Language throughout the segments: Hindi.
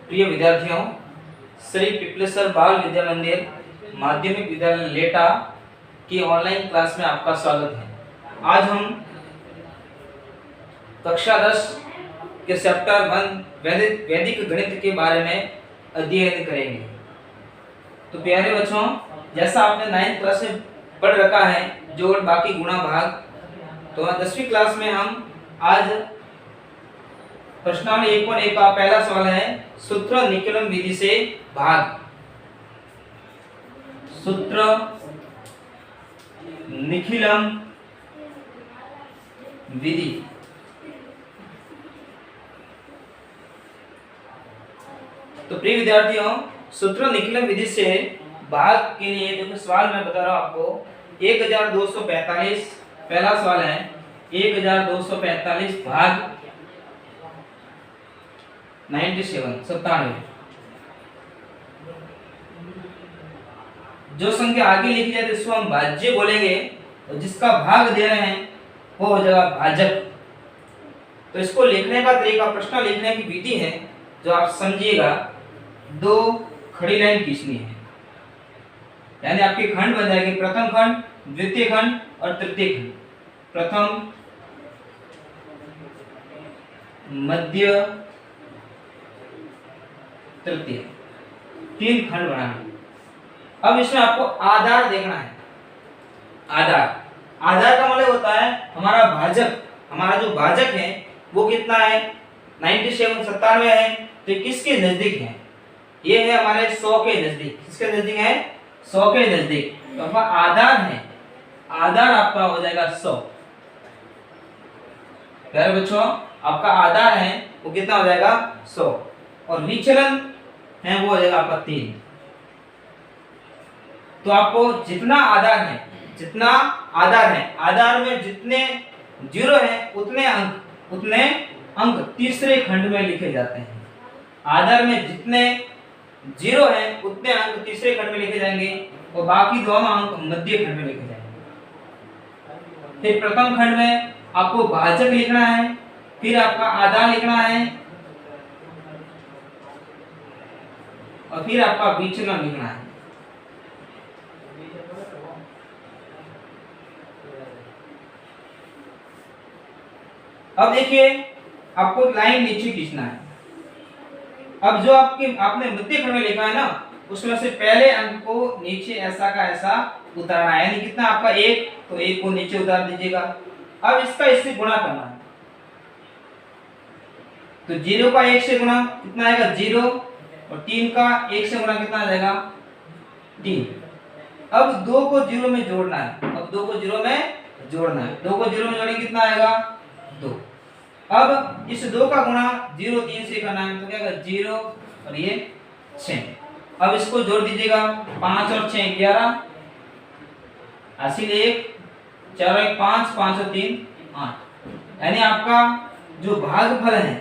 प्रिय विद्यार्थियों, श्री पिपलेश्वर बाल विद्या मंदिर माध्यमिक विद्यालय लेटा की ऑनलाइन क्लास में आपका स्वागत है। आज हम कक्षा 10 के चैप्टर 1 वैदिक गणित के बारे में अध्ययन करेंगे। तो प्यारे बच्चों, जैसा आपने 9th क्लास में पढ़ रखा है जोड़ बाकी गुणा भाग, तो 10वीं क्लास में हम आज प्रश्नावली 1.1 का पहला सवाल है सूत्र निकलन विधि से भाग। सूत्र निखिलम विधि। तो प्रिय विद्यार्थियों, सूत्र निखिलम विधि से भाग के लिए देखो सवाल मैं बता रहा हूं आपको 1245। पहला सवाल है 1245 भाग 97। जो संख्या आगे लिखी जाए इसको हम भाज्य बोलेंगे और जिसका भाग दे रहे हैं वो हो जाएगा भाजक। तो इसको लिखने का तरीका, प्रश्न लिखने की विधि है जो आप समझिएगा। 2 खड़ी लाइन खींचनी है, यानी आपकी खंड बन जाएगी प्रथम खंड, द्वितीय खंड और तृतीय खंड। प्रथम, मध्य, तृतीय, 3 खंड बनाना। अब इसमें आपको आधार देखना है। आधार का मतलब होता है हमारा भाजक। हमारा जो भाजक है वो कितना है 97 है। तो किसके नजदीक है? ये है हमारे 100 के नजदीक। किसके नजदीक है? 100 के नजदीक। तो आपका आधार है, आधार आपका हो जाएगा 100। प्यारे बच्चों, आपका आधार है वो कितना हो जाएगा 100 और विचलन है वो हो जाएगा आपका 3। तो आपको जितना आधार है, आधार में जितने जीरो है उतने अंक तीसरे खंड में लिखे जाते हैं। आधार में जितने जीरो है उतने अंक तीसरे खंड में लिखे जाएंगे और बाकी दोनों अंक मध्य खंड में लिखे जाएंगे। फिर प्रथम खंड में आपको भाजक लिखना है, फिर आपका आधार लिखना है और फिर आपका विचलन लिखना है। अब देखिए, आपको लाइन नीचे खींचना है। अब जो आपने मध्य खंड में लिखा है ना, उसमें से पहले अंक को नीचे ऐसा का ऐसा उतारना है। यानी कितना आपका 1, तो 1 को नीचे उतार दीजिएगा। अब इसका इससे गुणा करना है। तो 0 का 1 से गुणा कितना आएगा 0 और 3 का 1 से गुणा कितना आ जाएगा 3। अब 2 को 0 में जोड़ना है। 2 को 0 में जोड़ेंगे कितना आएगा 2। अब इस 2 का गुणा 0 3 से करना है, तो क्या होगा 0 और ये 6। अब इसको जोड़ दीजिएगा 5 और 6 11, हासिल 1, 4 और 1 5, 5 और 3 8। यानी आपका जो भागफल है,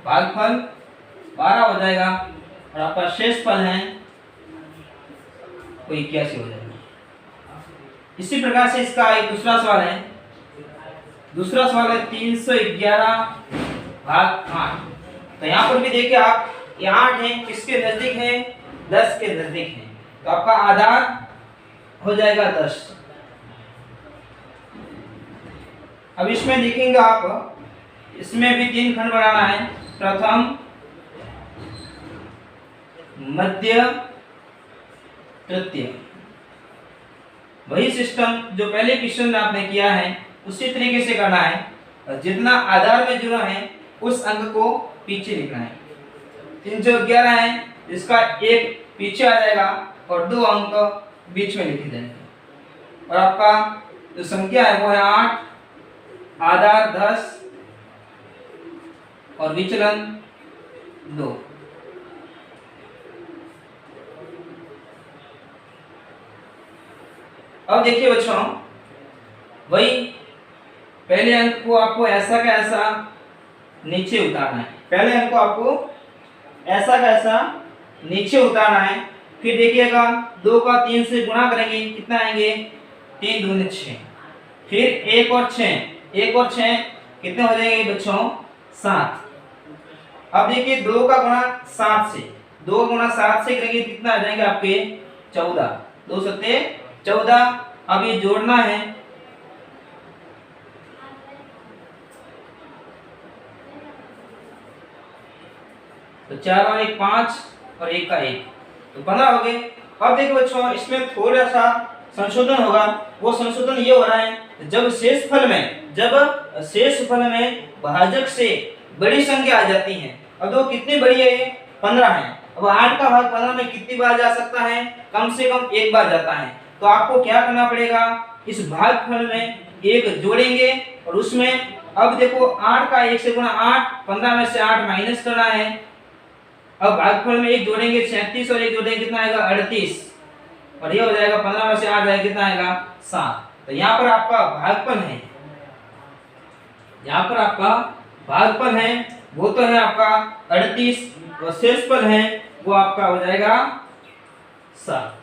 भागफल 12 हो जाएगा और आपका शेष फल है वो 81 हो जाएगा। इसी प्रकार से इसका एक दूसरा सवाल है। 311 भाग 8। तो यहाँ पर भी देखिए आप, ये 8 है, किसके नजदीक है 10 के नजदीक है। तो आपका आधार हो जाएगा 10। अब इसमें देखेंगे आप, इसमें भी 3 खंड बनाना है। प्रथम, मध्य, तृतीय। वही सिस्टम जो पहले क्वेश्चन में आपने किया है उसी तरीके से करना है। और जितना आधार में जुड़ा है उस अंक को पीछे लिखना है। इन जो 11 है इसका 1 पीछे आ जाएगा और 2 अंक बीच में लिखे जाएंगे। और आपका जो संख्या है वो है 8, आधार 10 और विचलन 2। अब देखिए बच्चों, वही पहले अंक को आपको ऐसा का ऐसा नीचे उतारना है। पहले अंक को आपको ऐसा का ऐसा नीचे उतारना है। फिर देखिएगा 2 का 3 से गुणा करेंगे कितना आएंगे 3 दूनी 6। फिर 1 और 6 कितने हो जाएंगे बच्चों 7। अब देखिए 2 का गुणा 7 से, 2 गुणा 7 से करेंगे कितना आ जाएंगे आपके 14, 2 सत्ते 14। अब ये जोड़ना है, तो 4 और 1 5 और 1 का 1, तो 15 हो गए। अब देखो बच्चों इसमें थोड़ा सा संशोधन होगा। वो संशोधन ये हो रहा है जब शेष फल में भाजक से बड़ी संख्या आ जाती है। अब वो कितनी बड़ी है, ये 15 है। अब 8 का भाग 15 में कितनी बार जा सकता है, कम से कम एक बार जाता है। तो आपको क्या करना पड़ेगा, इस भागफल में 1 जोड़ेंगे और उसमें अब देखो 8 का 1 से गुणा 8, 15 में से 8 माइनस करना है। अब भागफल में 1 जोड़ेंगे 37 और 1 जोड़ेंगे कितना आएगा 38, और ये हो जाएगा 15 में से 8 जाएगा कितना आएगा 7। तो यहाँ पर आपका भागफल है, यहाँ पर आपका भागफल है वो तो है आपका 38 और शेषफल है वो आपका हो जाएगा 7।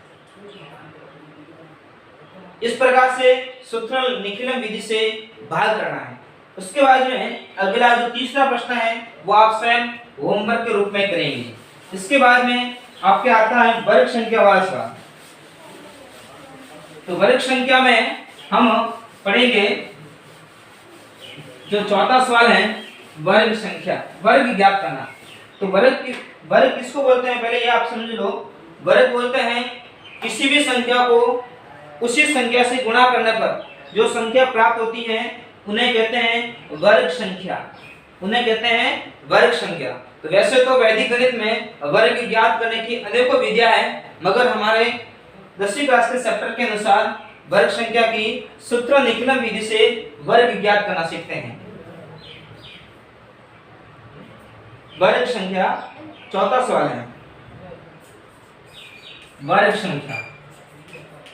इस प्रकार से सूत्रफल निखिलम विधि से भाग करना है। उसके बाद में अगला जो तीसरा प्रश्न है वो आप स्वयं होमवर्क के रूप में करेंगे। इसके बाद में आपके आता है वर्ग संख्यावार सवाल। तो वर्ग संख्या में हम पढ़ेंगे जो चौथा सवाल है वर्ग संख्या, वर्ग ज्ञात करना। तो वर्ग किसको बोलते हैं पहले ये आप समझ लो। वर्ग बोलते हैं किसी भी संख्या को उसी संख्या से गुणा करने पर जो संख्या प्राप्त होती है उन्हें कहते हैं वर्ग संख्या, उन्हें कहते हैं वर्ग संख्या। तो वैसे तो वैदिक गणित में वर्ग ज्ञात करने की अनेकों विधियां हैं, मगर हमारे 10वीं क्लास के चैप्टर के अनुसार वर्ग संख्या की सूत्र निखिलम विधि से वर्ग ज्ञात करना सीखते हैं। वर्ग संख्या चौथा सवाल है वर्ग संख्या।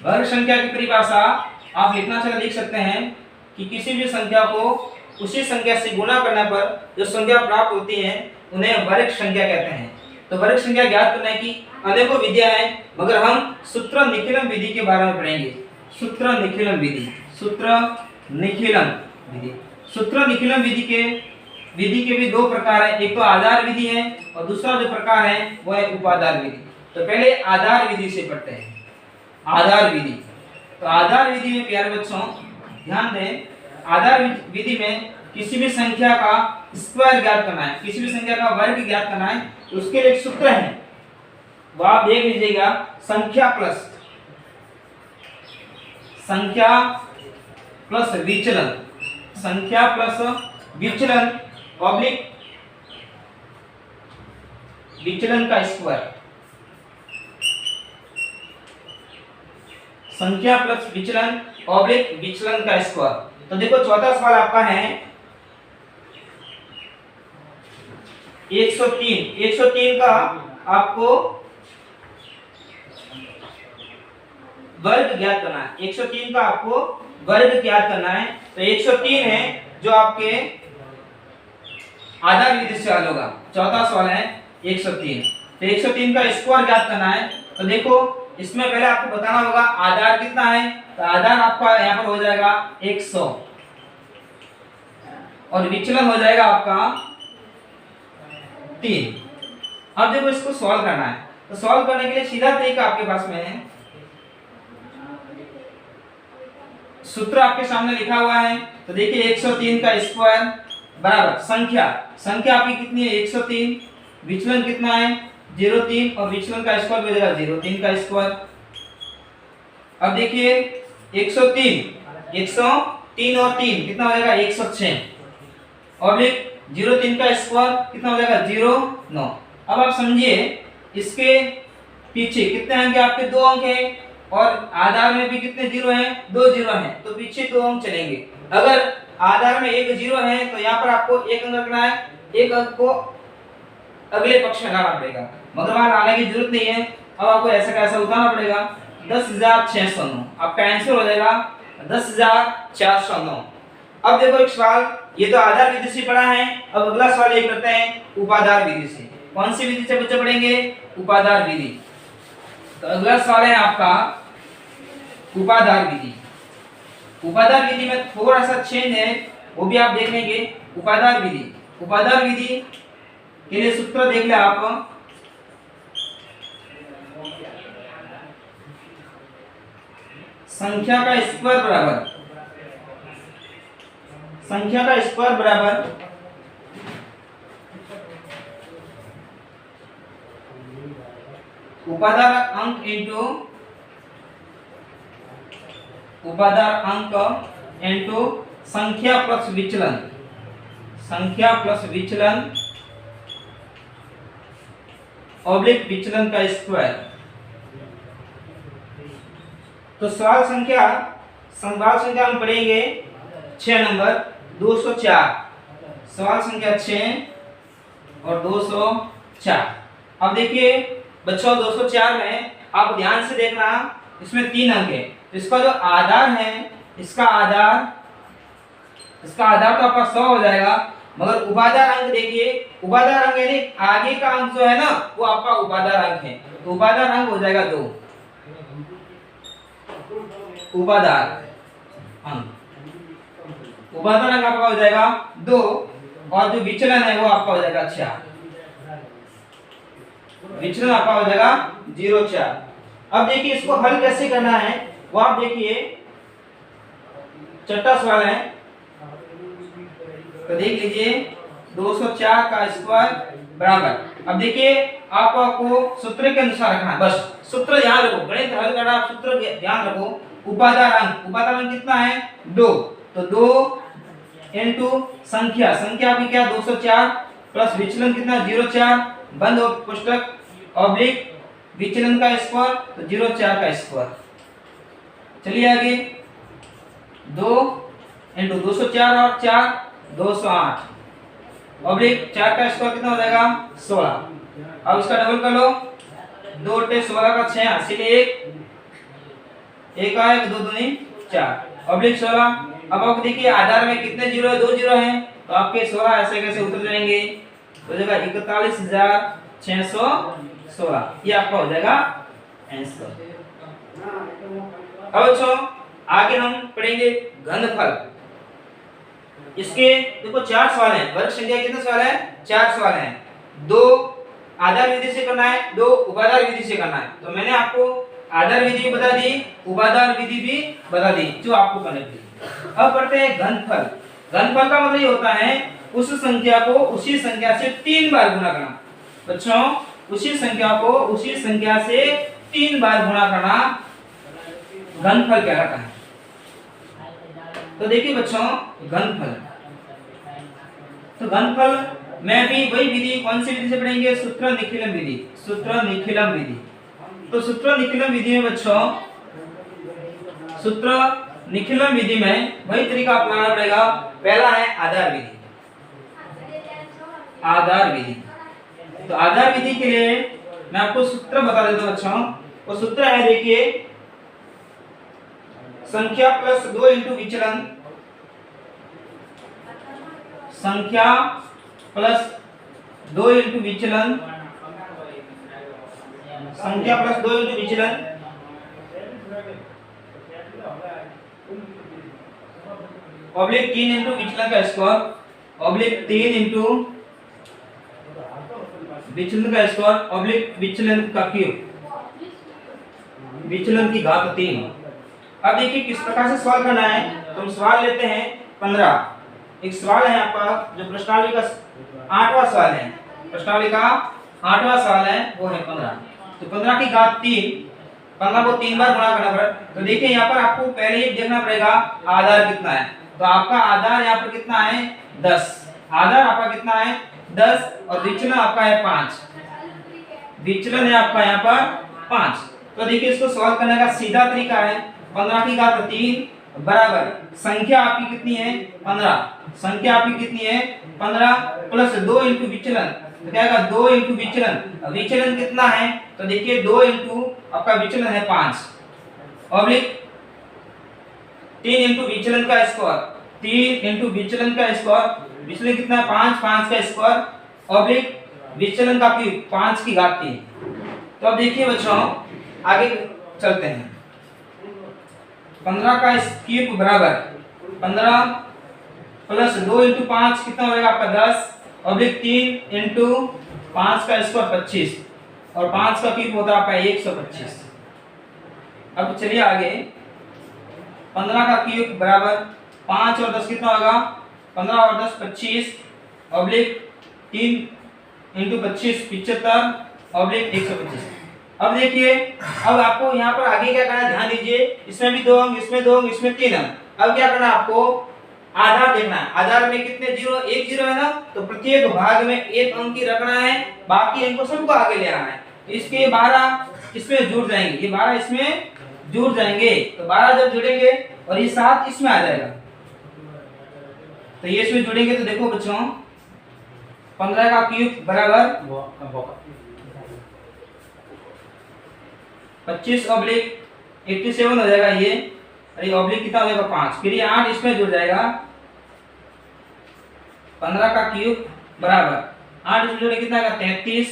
वर्ग संख्या की परिभाषा आप लिखना चाहे लिख सकते हैं कि किसी भी संख्या को उसी संख्या से गुणा करने पर जो संख्या प्राप्त होती है उन्हें वर्ग संख्या कहते हैं। तो वर्ग संख्या ज्ञात करने की अनेकों विधियां हैं, मगर हम सूत्र निखिलम विधि के बारे में पढ़ेंगे। सूत्र निखिलम विधि, सूत्र निखिलम विधि। सूत्र निखिलम विधि के भी 2 प्रकार है, एक तो आधार विधि है और दूसरा जो प्रकार है वो है उपाधार विधि। तो पहले आधार विधि से पढ़ते हैं। आधार विधि, तो आधार विधि में प्यारे बच्चों ध्यान दें, आधार विधि में किसी भी संख्या का स्क्वायर ज्ञात करना है, किसी भी संख्या का वर्ग ज्ञात करना है, तो उसके लिए एक सूत्र है वो आप देख लीजिएगा। संख्या प्लस विचलन, संख्या प्लस विचलन ऑब्लिक विचलन का स्क्वायर, संख्या प्लस विचलन ऑब्लिक विचलन का स्क्वायर। तो देखो चौथा सवाल आपका है 103 का आपको वर्ग ज्ञात करना है। 103 का आपको वर्ग ज्ञात करना है। तो 103 है जो आपके आधार विधि से हल होगा। चौथा सवाल है 103। तो 103 का स्क्वायर ज्ञात करना है। तो देखो इसमें पहले आपको बताना होगा आधार कितना है। तो आधार आपका यहाँ पर हो जाएगा 100 और विचलन हो जाएगा आपका 3। अब देखो इसको सॉल्व करना है। तो सॉल्व करने के लिए सीधा तरीका आपके पास में है, सूत्र आपके सामने लिखा हुआ है। तो देखिए 103 का स्क्वायर बराबर संख्या आपकी कितनी है 103, विचलन कितना है 0.3 और विचलन का स्क्वायर हो जाएगा 0.3 का स्क्वायर। अब देखिए 103 और 3 कितना हो जाएगा 106 और 0.3 का स्क्वायर कितना हो जाएगा 0.9। अब आप समझिए इसके पीछे कितने अंक आपके 2 अंक हैं और आधार में भी कितने जीरो हैं 2 जीरो हैं, तो पीछे 2 अंक चलेंगे। अगर आधार में 1 जीरो है तो यहाँ पर आपको 1 अंक रखना है, 1 अंक को अगले पक्ष में लाना पड़ेगा, मगर वहां लाने की जरूरत नहीं है। अब आपको ऐसा कैसा उठाना पड़ेगा 10,609, आपका आंसर हो जाएगा 10,409। अब देखो एक सवाल, ये तो आधार विधि से पढ़ा है। अब अगला सवाल ये करते हैं उपाधार विधि से। कौन सी विधि से बच्चे पढ़ेंगे उपाधार विधि। तो अगला सवाल है आपका उपाधार विधि। उपाधार विधि में थोड़ा सा चेंज है, वो भी आप देख लेंगे। उपाधार विधि के लिए सूत्र देख ले आप। संख्या का स्क्वायर बराबर उपादार अंक इंटू संख्या प्लस विचलन ऑब्लिक विचलन का स्क्वायर। तो सवाल संख्या हम पढ़ेंगे 6 नंबर 204। सवाल संख्या 6 और 204। अब देखिए बच्चों 204 में आप ध्यान से देखना, इसमें 3 अंक है। तो इसका जो आधार है, इसका आधार तो आपका 100 हो जाएगा। मगर उपादार अंक देखिए, उपादार अंक यानी आगे का अंक जो है ना वो आपका उपादार अंक है। तो उपादार अंक हो जाएगा 2। उपादार अंक आपका हो जाएगा 2 और जो विचलन है वो आपका हो जाएगा 4। विचलन आपका हो जाएगा 0,4। अब देखिए इसको हल कैसे करना है वो आप देखिए, छठा सवाल है। तो देख लीजिए 204 का स्क्वायर बराबर। अब देखिए आपको सूत्र के अनुसार रखना है, बस सूत्र याद रखो। गणित हल करना आप सूत्र ध्यान रखो। उपादार अंक कितना है 2। तो 2 इंटू संख्या आपकी क्या 204 प्लस विचलन कितना 0,4 बंद पुस्तक ऑब्लिक विचलन का स्क्वायर तो 0,4 का स्क्वायर। चलिए आगे 2 इंटू 204 और 4 208 ऑब्लिक 4 का स्क्वायर कितना हो जाएगा 16। अब इसका डबल कर लो, 2 × 16 का 6 इसीलिए 1 आएगा 2 दूनी 4 ऑब्लिक 16। अब आप देखिए आधार में कितने जीरो है 2 जीरो हैं, तो आपके 16 ऐसे कैसे उतर जाएंगे, हो जाएगा 41,616। ये आपका हो जाएगा आंसर। अब बच्चों आगे हम पढ़ेंगे घनफल। इसके देखो 4 सवाल हैं। वर्ग संख्या कितने सवाल है 4 सवाल हैं। 2 आधार विधि से करना है, 2 उपादार विधि से करना है। तो मैंने आपको आधार विधि बता दी, उपादार विधि भी बता दी जो आपको करनी थी। अब पढ़ते हैं घनफल। घनफल का मतलब ये होता है उस संख्या को उसी संख्या से 3 बार गुणा करना। बच्चों उसी संख्या को उसी संख्या से 3 बार गुणा करना घनफल कहलाता है। तो देखिए बच्चों घनफल में भी वही विधि, कौन सी विधि से पढ़ेंगे, सूत्र निखिलम विधि। तो सूत्र निखिलम विधि में बच्चों सूत्र निखिलम विधि में वही तरीका अपनाना पड़ेगा। पहला है आधार विधि। तो आधार विधि के लिए मैं आपको सूत्र बता देता हूं बच्चों। वो सूत्र है देखिए, संख्या प्लस 2 इंटू विचलन, संख्या प्लस 2 इंटू विचलन, संख्या प्लस 2 इंटू विचलन ऑब्लिक 3 इंटू विचलन का स्क्वायर, ऑब्लिक 3 इंटू विचलन का स्क्वायर, ऑब्लिक विचलन का क्यूब, विचलन की घात 3। अब देखिए किस प्रकार से सवाल करना है। तो हम सवाल लेते हैं 15। एक सवाल है आपका जो प्रश्नावली का 8वां सवाल है, प्रश्नावली का 8वां सवाल है वो है 15। तो 15 की घात 3, 15 को 3 बार गुणा करना पड़ेगा। तो देखिए यहाँ पर आपको पहले ही देखना पड़ेगा आधार कितना है। तो आपका आधार यहाँ पर कितना है 10, आधार आपका कितना है 10 और विचलन आपका है 5, विचलन है आपका यहाँ पर 5। तो देखिए इसको सॉल्व करने का सीधा तरीका है 15 की घात 3 बराबर संख्या आपकी कितनी है 15, संख्या आपकी कितनी है 15 प्लस 2 इंटू विचलन, तो क्या आएगा 2 इंटू विचलन। विचलन कितना है तो देखिए 2 इंटू आपका विचलन है 5 ऑब्लिक 3 इंटू विचलन का स्क्वायर, 3 इंटू विचलन का स्क्वायर, विचलन कितना है 5, 5 का स्क्वायर ऑब्लिक विचलन का क्यूब 5 की घात 3। तो अब देखिए बच्चों आगे चलते हैं। 15 का क्यूब बराबर 15 प्लस 2 इंटू 5 कितना हो जाएगा आपका 10 ऑब्लिक 3 इंटू 5 का स्क्वायर 25 और 5 का क्यूब होता है आपका 125। अब चलिए आगे, 15 का क्यूब बराबर 5 और 10 कितना होगा, 15 और 10 25 ऑब्लिक 3 इंटू 25 75 ऑब्लिक 125। अब देखिए, अब आपको यहाँ पर आगे क्या करना है, ध्यान दीजिए, इसमें भी 2 अंक, इसमें 2 अंक, इसमें 3 अंक। अब क्या करना है आपको, आधार देखना है। आधार में कितने जीरो, एक जीरो है ना, तो प्रत्येक भाग में एक अंक ही रखना है, बाकी अंकों सबको आगे ले आना है। इसके 12 इसमें जुड़ जाएंगे, ये 12 इसमें जुड़ जाएंगे, तो 12 जब जुड़ेंगे और ये 7 इसमें आ जाएगा, तो ये इसमें जुड़ेंगे। तो देखो बच्चों, 15 का क्यूब बराबर 25 ऑब्लिक 87 हो जाएगा ये, अरे ऑब्लिक कितना हो जाएगा 5, फिर ये 8 इसमें जुड़ जाएगा। 15 का क्यूब बराबर 8 इसमें जुड़े कितना आएगा 33,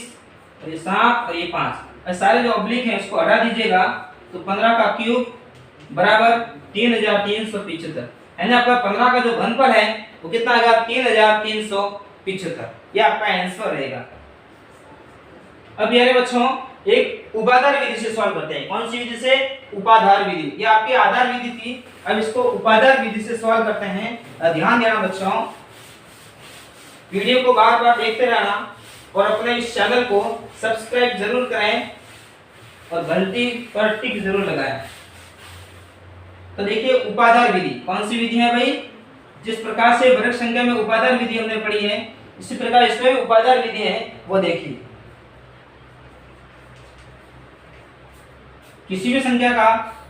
और ये 7 और ये 5, सारे जो ऑब्लिक हैं उसको हटा दीजिएगा, तो 15 का क्यूब बराबर 3375, यानी आपका 15 का जो घनफल है वो कितना आएगा 3375, ये आपका आंसर रहेगा। अब यारे बच्चों, एक उपाधार विधि से सॉल्व करते हैं। कौन सी विधि से, उपाधार विधि, ये आपकी आधार विधि थी, अब इसको उपाधार विधि से सॉल्व करते हैं। ध्यान देना बच्चों, वीडियो को बार बार देखते रहना और अपने इस चैनल को सब्सक्राइब जरूर करें और घंटी पर टिक जरूर लगाएं। तो देखिए, उपाधार विधि कौन सी विधि है भाई, जिस प्रकार से वर्ग संख्या में उपाधार विधि हमने पढ़ी है, इसी प्रकार इसमें उपाधार विधि है, वो देखिए। किसी भी संख्या का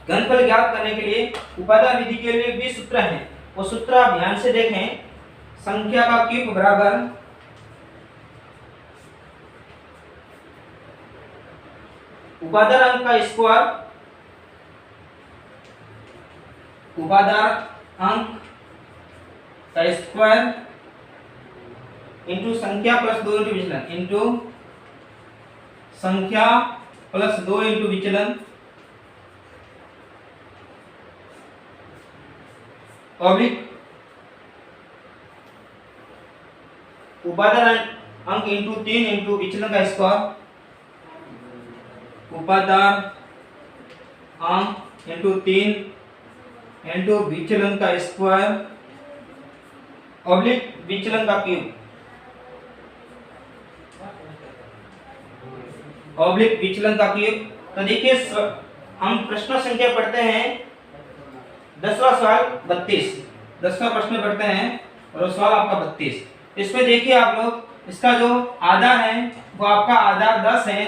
घनफल ज्ञात करने के लिए उपाधार विधि के लिए भी सूत्र है, वो सूत्र आप ध्यान से देखें। संख्या का क्यूब बराबर उपाधार अंक का स्क्वायर, उपाधार अंक का स्क्वायर इंटू संख्या प्लस 2 इंटू विचलन, इंटू संख्या प्लस 2 इंटू विचलन, ऑब्लिक उपाधार अंक इंटू 3 इंटू विचलन का स्क्वायर, उपाधार अंक इंटू 3 इंटू विचलन का स्क्वायर, ऑब्लिक विचलन का क्यूब, ऑब्लिक विचलन का क्यूब। तो देखिए, हम प्रश्न संख्या पढ़ते हैं 10वां सवाल 32, 10वां प्रश्न पढ़ते हैं और सवाल आपका 32। इसमें देखिए आप लोग, इसका जो आधार है वो आपका आधार 10 है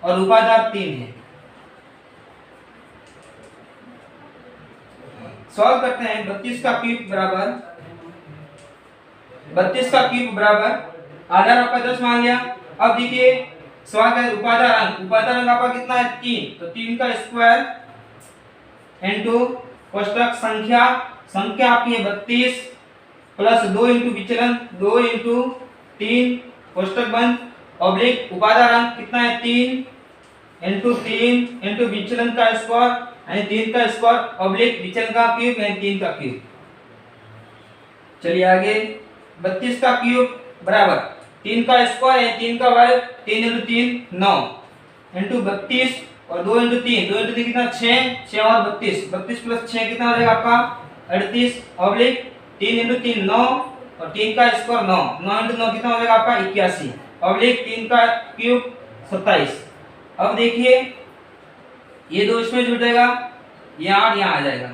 और उपाधार 3 है। सॉल्व करते हैं। 32 का क्यूब बराबर, 32 का क्यूब बराबर आधार आपका 10 मान लिया। अब देखिए सवाल का उपाधार अंक, उपाधार अंक आपका कितना है 3, तो 3 का स्क्वायर इंटू कोष्टक संख्या, संख्या आपकी है 32 प्लस 2 इंटू विचलन, 2 इंटू 3 कोष्टक बंद, ऑब्लिक उपाधार अंक कितना है 3 इंटू 3 इंटू विचलन का स्क्वायर, यानी 3 का स्क्वायर, ऑब्लिक विचलन का क्यूब, यानी 3 का क्यूब। चलिए आगे, 32 का क्यूब बराबर 3 का स्क्वायर है 3 का वर्ग, 3 इंटू 3 9 इंटू 32 और 2 इंटू 3, 2 इंटू 3 कितना 6, 6 और 32, 32 प्लस 6 कितना हो जाएगा आपका 38, ऑब्लिक 3 इंटू 3 9 और 3 का स्क्वायर 9, 9 इंटू 9 कितना हो जाएगा आपका 81, ऑब्लिक 3 का क्यूब 27। अब देखिए, ये 2 इसमें जुड़ जाएगा, ये 8 यहाँ आ जाएगा।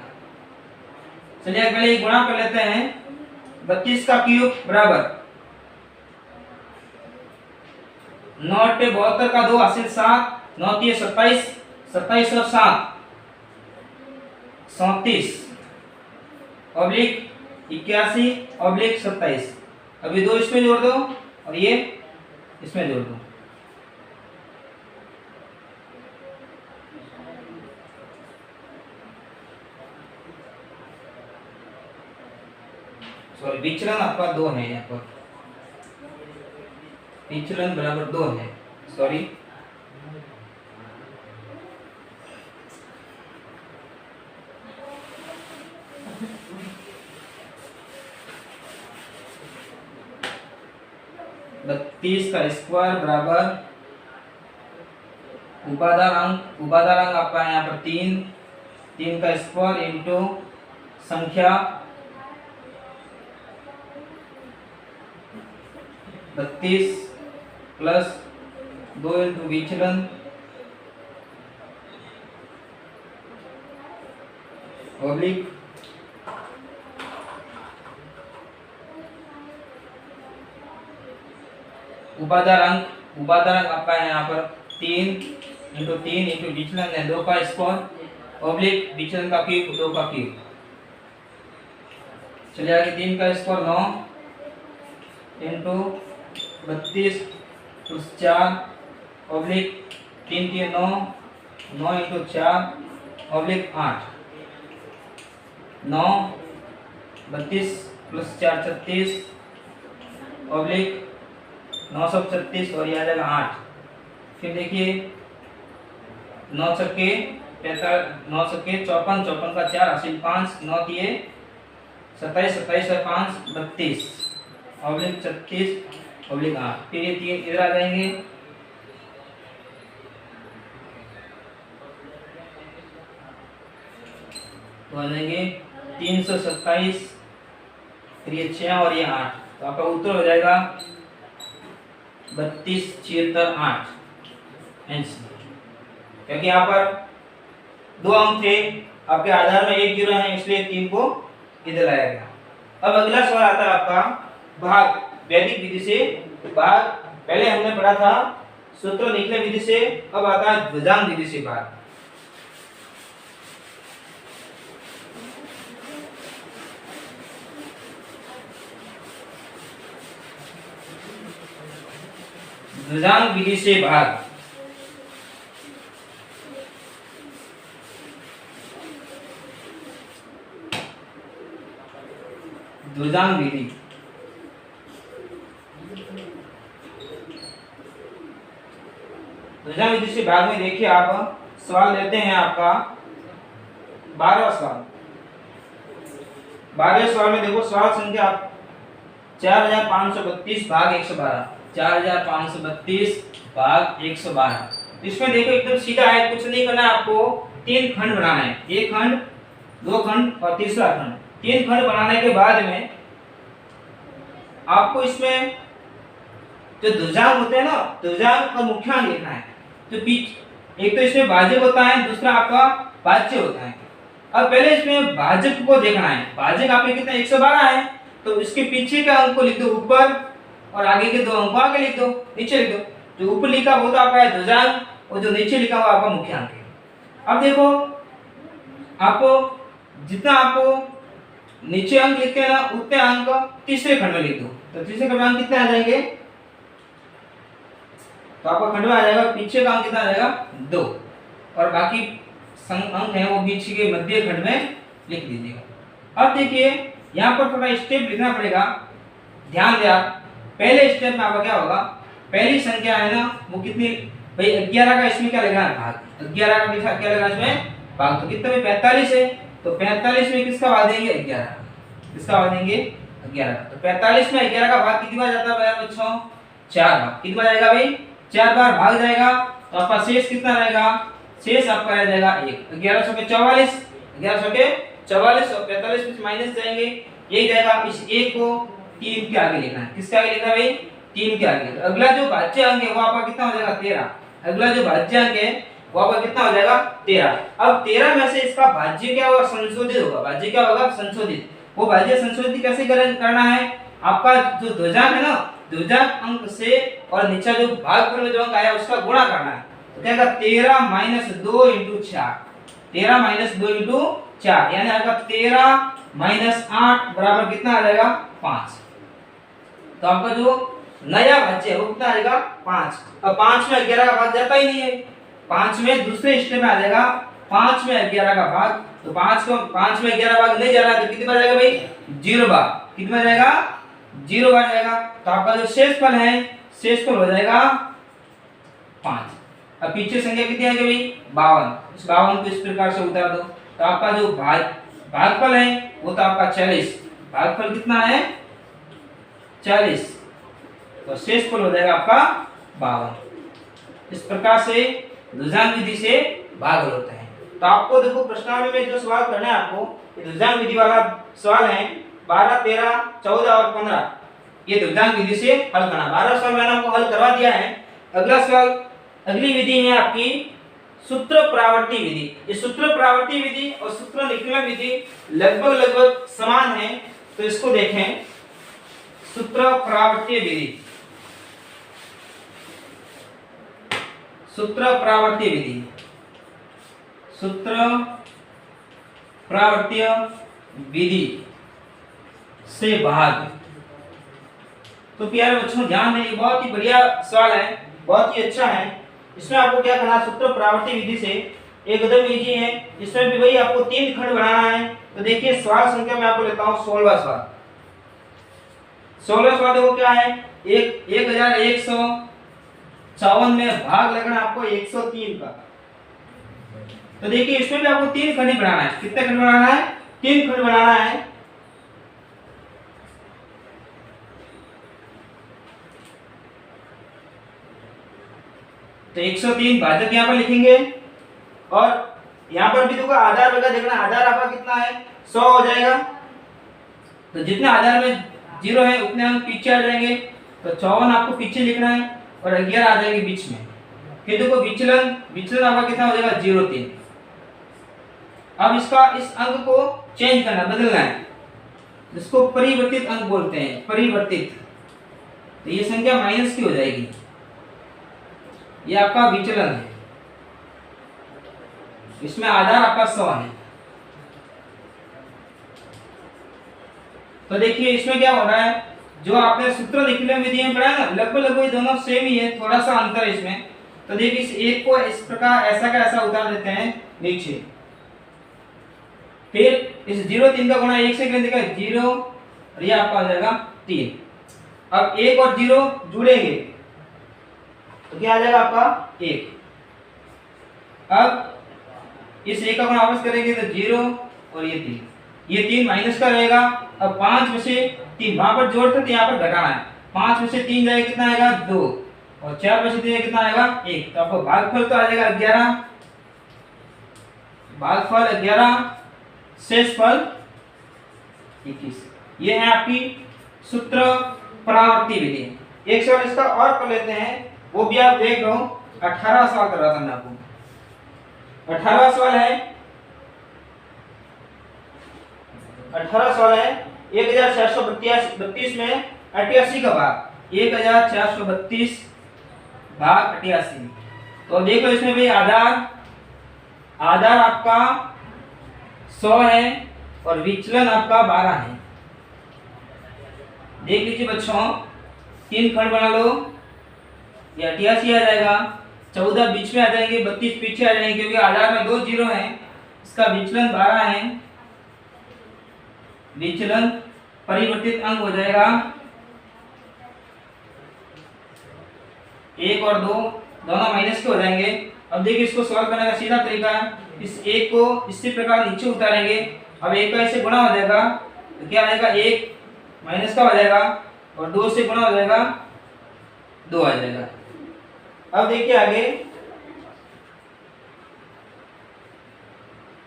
चलिए पहले गुणा कर लेते हैं। 32 का क्यूब बराबर 9 × 72 का 2 हासिल 7, 9 × 27, 27 और 7 37, ऑब्लिक 81 ऑब्लिक 27। अभी 2 इसमें जोड़ दो और ये इसमें जोड़ दो। सॉरी, विचलन आपका 2 है, यहाँ पर विचलन बराबर 2 है, सॉरी। 32 का स्क्वायर बराबर उपादान अंक आपका यहाँ पर 3 का स्क्वायर इंटू संख्या 32 प्लस 2 इंटू विचलन ऑब्लिक उपादान अंक आपका है यहाँ पर 3 इंटू विचलन है 2 का स्क्वायर ऑब्लिक विचलन का क्यूब 2 का क्यूब चलिए आगे 3 का square 9 into 32 plus 4 oblique 3 9 into 4 oblique 8 9 32 plus 4 36 oblique 936 और ये आ जाएगा 8। फिर देखिए 9 छक्के 54 का 4 हासिल 5 9 किए 27 और 5 32 ऑब्लिक 36 ऑब्लिक 8। फिर ये 3 इधर आ जाएंगे तो आ जाएंगे 327 फिर ये 6 और ये 8 तो आपका उत्तर हो जाएगा 32 76 8 आंसर। क्योंकि यहाँ पर 2 अंक थे आपके आधार में 1 0 है इसलिए 3 को इधर लाया गया। अब अगला सवाल आता है आपका भाग वैदिक विधि से भाग। पहले हमने पढ़ा था सूत्र निकले विधि से, अब आता है भुजांग विधि से भाग। भुजांग विधि से भाग भुजांग विधि भुजांग विधि से भाग में देखिए आप सवाल लेते हैं आपका 12वां सवाल। 12वें सवाल में देखो सवाल संख्या 4532 भाग 112 4532 भाग 112। इसमें देखो एकदम सीधा है, कुछ नहीं करना है आपको। 3 खंड बनाना है, एक खंड 2 खंड और तीसरा खंड। 3 खंड बनाने के बाद में आपको इसमें जो ध्वजांक होते हैं ना, ध्वजांक का मुख्यांक लिखना है। तो एक तो इसमें भाजक होता है, दूसरा आपका भाज्य होता है। अब पहले इसमें भाजक को देखना है। भाजक आपके कितना 112 है, तो इसके पीछे का अंक को लिख दो ऊपर और आगे के 2 अंक आगे लिख दो, नीचे लिख दो। जो ऊपर लिखा वो तो आपका है ध्वजांक और जो नीचे लिखा हुआ आपका मुख्यांक है। अब देखो आपको जितना आपको नीचे अंक लिखते हैं ना, उतने अंक तीसरे खंड में लिख दो। तो तीसरे खंड में अंक कितने आ जाएंगे, तो आपका खंड में आ जाएगा पीछे का अंक कितना आ जाएगा 2 और बाकी अंक है वो बीच के मध्य खंड में लिख दीजिएगा। अब देखिए यहाँ पर थोड़ा स्टेप लिखना पड़ेगा, ध्यान दें आप। पहले स्टेप में आपका क्या होगा, पहली संख्या है ना वो कितनी भाई 11 का इसमें क्या लगाना है भाग। 11 का क्या लगाना इसमें भाग। तो कितने में 45 है, तो 45 में किसका भाग देंगे 11, किसका भाग देंगे 11। तो 45 में 11 का भाग कितनी बार जाता है बच्चों 4 बार। कितनी बार जाएगा भाई 4 बार भाग जाएगा। तो आपका शेष कितना रहेगा, शेष आपका रह जाएगा 1। 1100 के 44 और 45 में माइनस जाएंगे 1 जाएगा। इस 1 को 3 के आगे लिखना है। किसके आगे लिखना है भाई 3 के आगे। तो अगला जो भाज्य अंक है वो आपका कितना हो जाएगा 13। अगला जो भाज्य अंक है वो आपका कितना हो जाएगा 13। अब 13 में से इसका भाज्य क्या होगा संशोधित होगा। भाज्य क्या होगा संशोधित। वो भाज्य संशोधित कैसे करना है, आपका जो ध्वजांक है ना, ध्वजांक अंक से और नीचे जो भागफल में जो अंक आया उसका गुणा करना है। तो क्या होगा 13 - 2 × 4। 13 - 2 × 4 यानी आपका 13 - 8 बराबर कितना आ जाएगा 5। तो आपका जो नया भाज्य है वो कितना आ जाएगा 5। अब 5 में 11 का भाग जाता ही नहीं है। 5 में दूसरे स्टेप में आ जाएगा 5 में 11 का भाग। तो 5 में 11 भाग नहीं जा रहा है तो कितनी बार जाएगा भाई 0 बार। कितनी बार जाएगा 0 बार जाएगा। तो आपका जो शेषफल है शेषफल हो जाएगा 5। अब पीछे संख्या कितनी आएगी भाई 52। इस 52 को इस प्रकार से उतार दो। तो आपका जो भागफल है वो तो आपका 40। भागफल कितना है 40। और शेषफल हो जाएगा आपका 52। इस प्रकार से दुर्जान विधि से भागफल होता है। तो आपको देखो प्रश्नावली में जो सवाल करना है आपको, ये दुर्जान विधि वाला सवाल है 12, 13, 14 और 15, ये दुर्जान विधि से हल करना। 12 सवाल मैंने आपको हल करवा दिया है। अगला सवाल, अगली विधि है आपकी सूत्र प्रावर्ती विधि। ये सूत्र प्रावर्ती विधि और सूत्र निकलन विधि लगभग समान है, तो इसको देखें। सूत्र प्रावर्ती विधि, सूत्र प्रावर्ती विधि, सूत्र प्रावर्तीय विधि से भाग। तो प्यारे बच्चों ध्यान दें, ये बहुत ही बढ़िया सवाल है, बहुत ही अच्छा है। इसमें आपको क्या करना है, सूत्र प्रावर्ती विधि से एकदम इजी है। इसमें भी वही आपको 3 खंड बनाना है। तो देखिए सवाल संख्या मैं आपको लेता हूँ 16वां सवाल। 16वां सवाल देखो क्या है, 1154 में भाग लगना आपको 103 का। तो देखिए इसमें भी आपको 3 खंड बनाना है। कितने खंड बनाना है, 3 खंड बनाना है। तो 103 भाजक यहाँ पर लिखेंगे और यहाँ पर भी देखो आधार वगैरह देखना, आधार आपका कितना है 100 हो जाएगा। तो जितने आधार में 0 है उतने हम पीछे आ जाएंगे। तो 54 आपको पीछे लिखना है और 11 आ जाएंगे बीच में। फिर देखो विचलन आपका कितना हो जाएगा 0,3। अब इसका इस अंक को चेंज करना, बदलना है, जिसको परिवर्तित अंक बोलते हैं, परिवर्तित। तो ये संख्या माइनस की हो जाएगी, ये आपका विचलन है। इसमें आधार आपका 100 है। तो देखिए इसमें क्या हो रहा है, जो आपने सूत्र निकलन विधि में पढ़ा ना, लगभग दोनों सेम ही है, थोड़ा सा अंतर है इसमें। तो देखिए इस एक को इस प्रकार ऐसा का ऐसा उतार देते हैं नीचे। फिर इस 0,3 का गुणा 1 से कर देगा 0 और ये आपका हो जाएगा 3। अब 1 और 0 जुड़ेंगे तो क्या आ जाएगा आपका 1। अब इस 1 का गुणा वापस करेंगे तो 0 और ये 3, ये 3 माइनस का रहेगा। अब 5 में से 3 वहां पर जोड़ते तो यहाँ पर घटाना है। 5 में से 3 जाएगा कितना आएगा 2 और 4 में से 3 कितना आएगा 1। तो आपको भागफल तो आ जाएगा 11, भागफल 11, शेषफल 21। ये है आपकी सूत्र प्रावर्ती विधि। एक सवाल इसका और कर लेते हैं, वो भी आप देख लो। 18 सवाल कर रहा था मैं आपको। 18 सवाल है 1432 में 88 का भाग, 1432 भाग 88। तो देखो इसमें भी आधार आपका 100 है और विचलन आपका 12 है। देख लीजिए बच्चों, 3 खंड बना लो, ये 88 आ जाएगा, 14 बीच में आ जाएंगे, 32 पीछे आ जाएंगे क्योंकि आधार में 2 0 है। इसका विचलन 12 है, विचलन परिवर्तित अंक हो जाएगा 1 और 2 दोनों माइनस के हो जाएंगे। अब देखिए इसको सॉल्व करने का सीधा तरीका है, इस 1 को इसी प्रकार नीचे उतारेंगे। अब 1 का इससे गुणा हो जाएगा तो क्या आ जाएगा 1 माइनस का हो जाएगा और 2 से गुणा हो जाएगा 2 आ जाएगा। अब देखिए आगे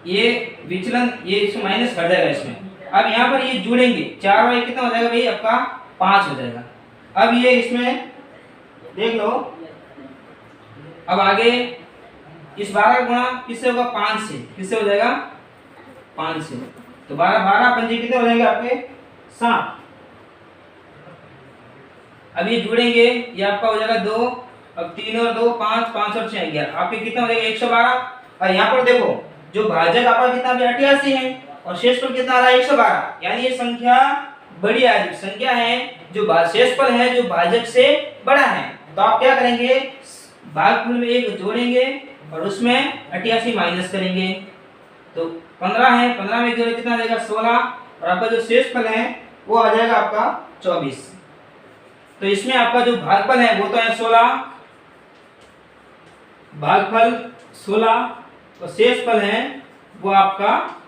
ये विचलन, ये इसमें माइनस कर जाएगा इसमें। अब यहाँ पर ये जुड़ेंगे, 4 और 1 कितना हो जाएगा भाई आपका 5 हो जाएगा। अब ये इसमें देख लो, अब आगे इस 12 का गुणा किससे होगा 5 से, किससे हो जाएगा 5 से। तो 12 पंजे कितने हो जाएंगे आपके 7। अब ये जुड़ेंगे, ये आपका हो जाएगा 2, अब 3 और 2 5, 5 और 6 11, आपके कितना हो जाएगा 112। और यहाँ पर देखो जो भाजक आपका कितना भी 88 है और शेषफल कितना आ रहा है 112, यानी ये संख्या बड़ी आदि संख्या है, जो शेषफल है जो भाजक से बड़ा है। तो आप क्या करेंगे, भागफल में 1 जोड़ेंगे और उसमें 88 माइनस करेंगे। तो 15 है, 15 में जोड़े कितना देगा 16 और आपका जो शेषफल है वो आ जाएगा आपका 24। तो इसमें आपका जो भागफल है वो तो है 16, भागफल 16 और शेषफल है वो आपका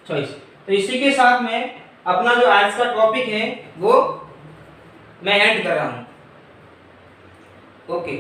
24। तो इसी के साथ में अपना जो आज का टॉपिक है वो मैं एंड कर रहा हूँ। ओके।